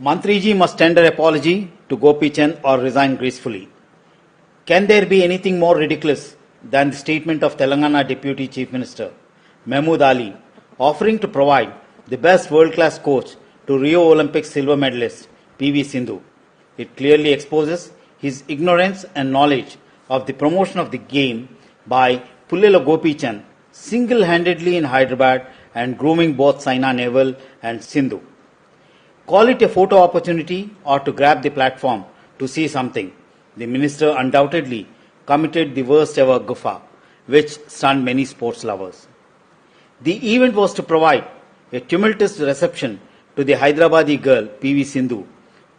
Mantriji must tender apology to Gopi Chand or resign gracefully. Can there be anything more ridiculous than the statement of Telangana Deputy Chief Minister Mahmood Ali offering to provide the best world-class coach to Rio Olympics silver medalist PV Sindhu? It clearly exposes his ignorance and knowledge of the promotion of the game by Pullela Gopi Chand single-handedly in Hyderabad and grooming both Saina Nehwal and Sindhu. Call it a photo opportunity or to grab the platform to see something. The minister undoubtedly committed the worst ever guffa, which stunned many sports lovers. The event was to provide a tumultuous reception to the Hyderabadi girl PV Sindhu,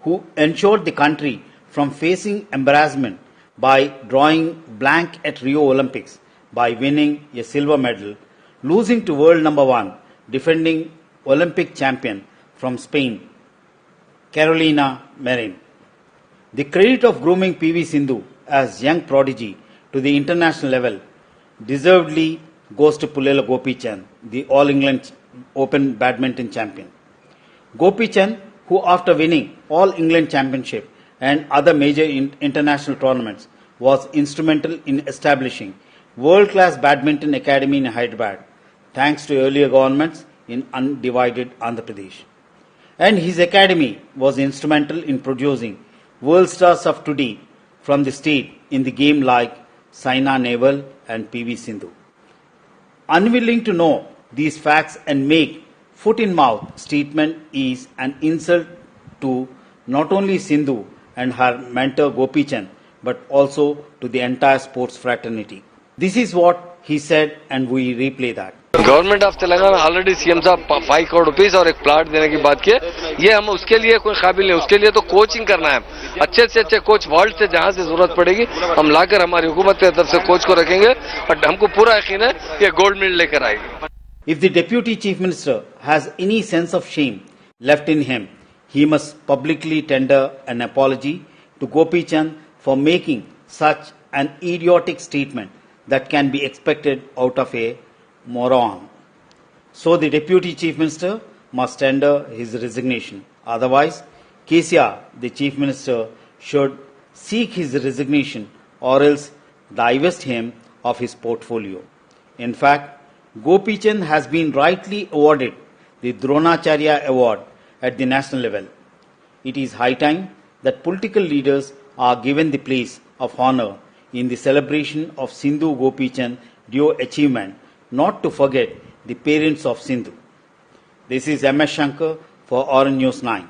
who ensured the country from facing embarrassment by drawing blank at Rio Olympics by winning a silver medal, losing to world number 1, defending Olympic champion from Spain, Carolina Marin. The credit of grooming PV Sindhu as young prodigy to the international level deservedly goes to Pullela Gopi Chand, the All England Open badminton champion. Gopi Chand, who after winning All England Championship and other major international tournaments was instrumental in establishing world-class badminton academy in Hyderabad, thanks to earlier governments in undivided Andhra Pradesh. And his academy was instrumental in producing world stars of today from the state in the game like Saina Nehwal and PV Sindhu. Unwilling to know these facts and make foot-in-mouth statement is an insult to not only Sindhu and her mentor Gopi Chand, but also to the entire sports fraternity. This is what he said, and we replay that. Government of Telangana already CM साहब 5 crore rupees और एक plot देने की बात की है। ये हम उसके लिए कोई काबिल नहीं, उसके लिए तो कोचिंग करना है। अच्छे से अच्छे कोच वर्ल्ड से जहां से जरूरत पड़ेगी हम लाकर हमारी हुकूमत की तरफ से कोच को रखेंगे और हमको पूरा यकीन है कि गोल्ड मेडल लेकर आएगी। If the Deputy Chief Minister has any sense of shame left in him, he must publicly tender an apology to Gopi Chand for making such an idiotic statement that can be expected out of a moron. So the Deputy Chief Minister must tender his resignation. Otherwise, KCR, the Chief Minister, should seek his resignation or else divest him of his portfolio. In fact, Gopi Chand has been rightly awarded the Dronacharya Award at the national level. It is high time that political leaders are given the place of honor in the celebration of Sindhu Gopi Chand duo achievement, not to forget the parents of Sindhu. This is MS Shankar for Orange News 9.